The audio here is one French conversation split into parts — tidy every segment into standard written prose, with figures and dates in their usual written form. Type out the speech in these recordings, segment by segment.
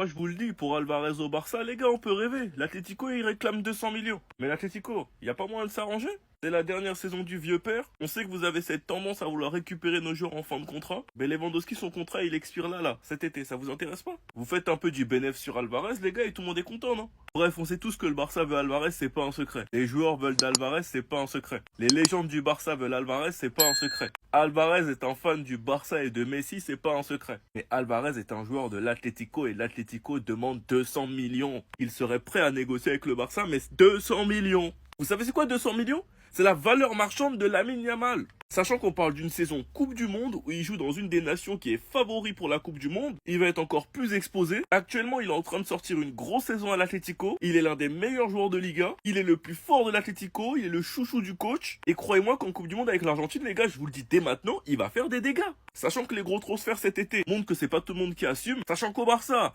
Moi, je vous le dis, pour Alvarez au Barça, les gars, on peut rêver. L'Atlético, il réclame 200 millions. Mais l'Atlético, il n'y a pas moyen de s'arranger? C'est la dernière saison du vieux père. On sait que vous avez cette tendance à vouloir récupérer nos joueurs en fin de contrat. Mais Lewandowski, son contrat, il expire là, cet été. Ça vous intéresse pas? Vous faites un peu du bénéf sur Alvarez, les gars, et tout le monde est content, non? Bref, on sait tous que le Barça veut Alvarez, c'est pas un secret. Les joueurs veulent d'Alvarez, c'est pas un secret. Les légendes du Barça veulent Alvarez, c'est pas un secret. Alvarez est un fan du Barça et de Messi, c'est pas un secret. Mais Alvarez est un joueur de l'Atlético et l'Atlético demande 200 millions. Il serait prêt à négocier avec le Barça, mais 200 millions. Vous savez c'est quoi 200 millions? C'est la valeur marchande de Lamine Yamal. Sachant qu'on parle d'une saison Coupe du Monde où il joue dans une des nations qui est favori pour la Coupe du Monde, il va être encore plus exposé. Actuellement, il est en train de sortir une grosse saison à l'Atlético. Il est l'un des meilleurs joueurs de Liga. Il est le plus fort de l'Atlético. Il est le chouchou du coach. Et croyez-moi qu'en Coupe du Monde avec l'Argentine, les gars, je vous le dis dès maintenant, il va faire des dégâts. Sachant que les gros transferts cet été montrent que c'est pas tout le monde qui assume. Sachant qu'au Barça,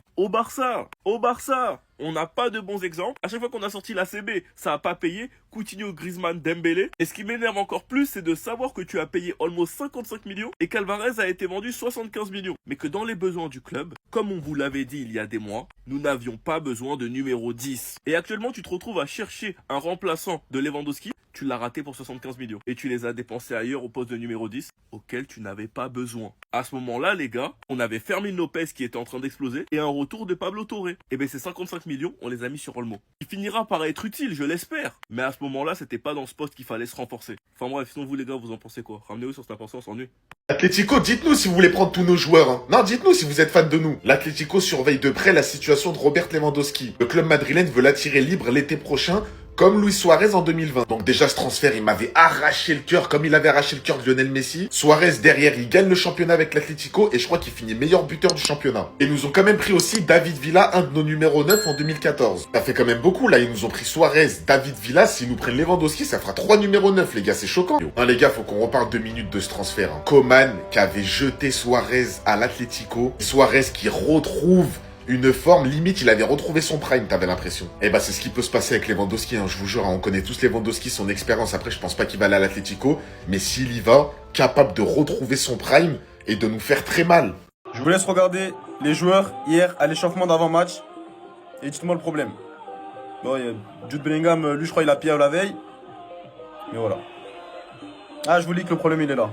on n'a pas de bons exemples. À chaque fois qu'on a sorti la CB, ça a pas payé. Coutinho, Griezmann, Dembélé. Et ce qui m'énerve encore plus, c'est de savoir que tu as payé almost 55 millions et qu'Alvarez a été vendu 75 millions. Mais que dans les besoins du club, comme on vous l'avait dit il y a des mois, nous n'avions pas besoin de numéro 10. Et actuellement, tu te retrouves à chercher un remplaçant de Lewandowski. Tu l'as raté pour 75 millions. Et tu les as dépensés ailleurs au poste de numéro 10, auquel tu n'avais pas besoin. À ce moment-là, les gars, on avait Fermin Lopez qui était en train d'exploser et un retour de Pablo Torre. Et bien ces 55 millions, on les a mis sur Olmo. Il finira par être utile, je l'espère. Mais à ce moment-là, c'était pas dans ce poste qu'il fallait se renforcer. Enfin bref, sinon vous les gars, vous en pensez quoi? Ramenez-vous sur cette pensée, on s'ennuie. Atlético, dites-nous si vous voulez prendre tous nos joueurs. Hein. Non, dites-nous si vous êtes fan de nous. L'Atlético surveille de près la situation de Robert Lewandowski. Le club madrilène veut l'attirer libre l'été prochain, comme Luis Suarez en 2020. Donc déjà, ce transfert, il m'avait arraché le cœur, comme il avait arraché le cœur de Lionel Messi. Suarez, derrière, il gagne le championnat avec l'Atlético, et je crois qu'il finit meilleur buteur du championnat. Et ils nous ont quand même pris aussi David Villa, un de nos numéros 9 en 2014. Ça fait quand même beaucoup, là. Ils nous ont pris Suarez, David Villa. S'ils nous prennent Lewandowski, ça fera 3 numéros 9, les gars. C'est choquant. Hein, les gars, faut qu'on reparle 2 minutes de ce transfert. Hein. Coman, qui avait jeté Suarez à l'Atlético. Suarez qui retrouve une forme, limite, il avait retrouvé son prime, t'avais l'impression. Et bah, c'est ce qui peut se passer avec Lewandowski, hein, je vous jure, hein, on connaît tous Lewandowski, son expérience. Après, je pense pas qu'il va aller à l'Atlético, mais s'il y va, capable de retrouver son prime et de nous faire très mal. Je vous laisse regarder les joueurs hier à l'échauffement d'avant-match et dites-moi le problème. Bon, il y a Jude Bellingham, lui, je crois, il a pillé la veille. Mais voilà. Ah, je vous dis que le problème, il est là.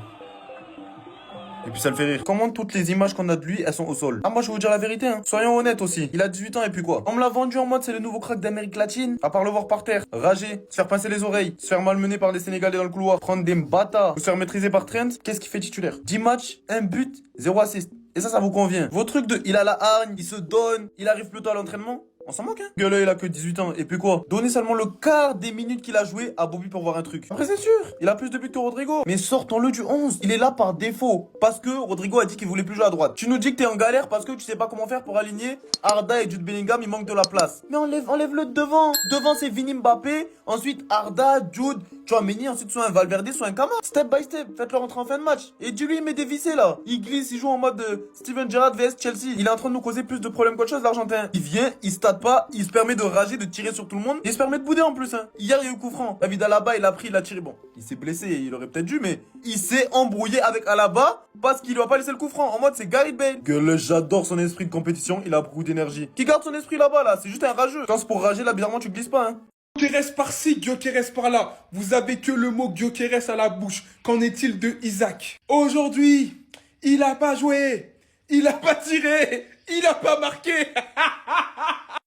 Et puis ça le fait rire. Comment toutes les images qu'on a de lui, elles sont au sol? Ah, moi je vais vous dire la vérité, hein. Soyons honnêtes aussi. Il a 18 ans et puis quoi? On me l'a vendu en mode c'est le nouveau crack d'Amérique latine. À part le voir par terre, rager, se faire pincer les oreilles, se faire malmener par des Sénégalais dans le couloir, prendre des bâtards, se faire maîtriser par Trent. Qu'est-ce qu'il fait titulaire? 10 matchs, 1 but, 0 assist. Et ça vous convient? Vos trucs de il a la hargne, il se donne, il arrive plus tôt à l'entraînement? On s'en moque, hein. Gueule, il a que 18 ans. Et puis quoi? Donner seulement le quart des minutes qu'il a joué à Bobby pour voir un truc. Après, c'est sûr, il a plus de buts que Rodrigo. Mais sortons-le du 11. Il est là par défaut. Parce que Rodrigo a dit qu'il voulait plus jouer à droite. Tu nous dis que t'es en galère parce que tu sais pas comment faire pour aligner Arda et Jude Bellingham, il manque de la place. Mais enlève-le de devant. Devant, c'est Vini Mbappé. Ensuite, Arda, Jude. Tu vois, Mendy, ensuite, soit un Valverde, soit un Camara. Step by step, faites-le rentrer en fin de match. Et dis-lui, il met des vissés là. Il glisse, il joue en mode Steven Gerrard vs Chelsea. Il est en train de nous causer plus de problèmes qu'autre chose, l'Argentin. Il vient, il stade pas, il se permet de rager, de tirer sur tout le monde. Il se permet de bouder en plus, hein. Hier, il y a eu coup franc. David Alaba, il a pris, il a tiré. Bon, il s'est blessé, il aurait peut-être dû, mais il s'est embrouillé avec Alaba parce qu'il lui a pas laissé le coup franc. En mode, c'est Gareth Bale. Gueule, j'adore son esprit de compétition, il a beaucoup d'énergie. Qui garde son esprit là-bas, là? C'est juste un rageux. Quand c'est pour rager, là, bizarrement, tu glisses pas, hein. Gyökeres par-ci, Gyökeres par-là. Vous avez que le mot Gyökeres à la bouche. Qu'en est-il de Isaac? Aujourd'hui, il a pas joué, il a pas tiré, il a pas marqué.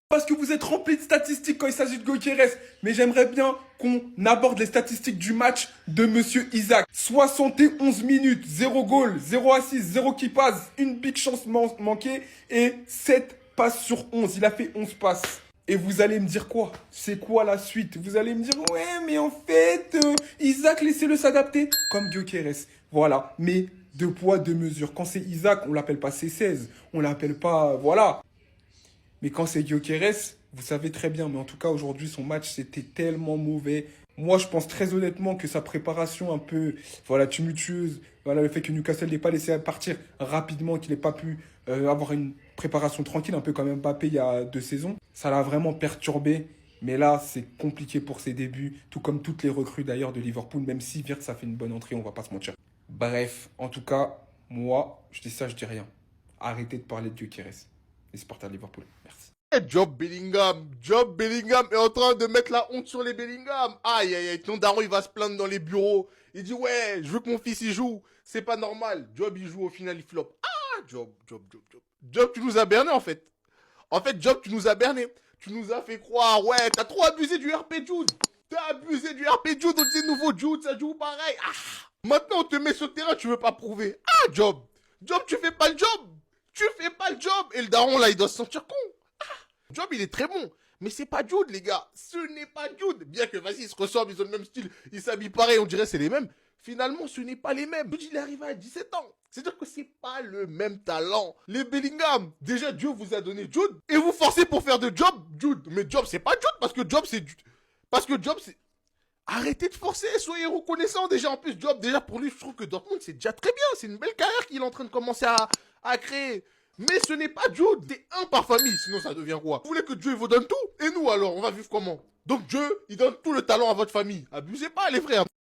Parce que vous êtes rempli de statistiques quand il s'agit de Gyökeres. Mais j'aimerais bien qu'on aborde les statistiques du match de Monsieur Isaac. 71 minutes, 0 goal, 0 assist, 0 qui passe, une big chance manquée et 7 passes sur 11. Il a fait 11 passes. Et vous allez me dire quoi? C'est quoi la suite? Vous allez me dire, ouais, mais en fait, Isaac, laissez-le s'adapter. Comme Gyökeres. Voilà. Mais deux poids, deux mesures. Quand c'est Isaac, on l'appelle pas C16. On l'appelle pas, voilà. Mais quand c'est Gyökeres, vous savez très bien. Mais en tout cas, aujourd'hui, son match, c'était tellement mauvais. Moi, je pense très honnêtement que sa préparation un peu, voilà, tumultueuse, voilà, le fait que Newcastle n'ait pas laissé partir rapidement, qu'il n'ait pas pu avoir une préparation tranquille, un peu comme Mbappé il y a 2 saisons, ça l'a vraiment perturbé. Mais là, c'est compliqué pour ses débuts, tout comme toutes les recrues d'ailleurs de Liverpool, même si Wirtz a fait une bonne entrée, on va pas se mentir. Bref, en tout cas, moi, je dis ça, je dis rien. Arrêtez de parler de Gyökeres. les supporters de Liverpool. Merci. Job Bellingham est en train de mettre la honte sur les Bellingham. Aïe, aïe, aïe, ton daron, il va se plaindre dans les bureaux. Il dit, ouais, je veux que mon fils, il joue. C'est pas normal. Job, il joue, au final, il flop. Ah, Job. Job, tu nous as berné, en fait. En fait, Job, tu nous as berné. Tu nous as fait croire, ouais, t'as trop abusé du RP Jude. T'as abusé du RP Jude, on disait nouveau Jude, ça joue pareil. Ah, maintenant, on te met sur le terrain, tu veux pas prouver. Ah, Job, tu fais pas le job. Tu fais pas le job. Et le daron, là, il doit se sentir con. Job, il est très bon. Mais c'est pas Jude, les gars. Ce n'est pas Jude. Bien que, vas-y, ils se ressemblent, ils ont le même style. Ils s'habillent pareil, on dirait c'est les mêmes. Finalement, ce n'est pas les mêmes. Jude, il est arrivé à 17 ans. C'est-à-dire que c'est pas le même talent. Les Bellingham, déjà, Dieu vous a donné Jude. Et vous forcez pour faire de Job, Jude. Mais Job, c'est pas Jude, parce que Job, c'est... Parce que Job, c'est... Arrêtez de forcer, soyez reconnaissants. Déjà, en plus, Job, déjà, pour lui, je trouve que Dortmund, c'est déjà très bien. C'est une belle carrière qu'il est en train de commencer à créer. Mais ce n'est pas Jude, c'est un par famille, sinon ça devient quoi? Vous voulez que Dieu vous donne tout? Et nous alors, on va vivre comment? Donc Dieu, il donne tout le talent à votre famille. Abusez pas les frères.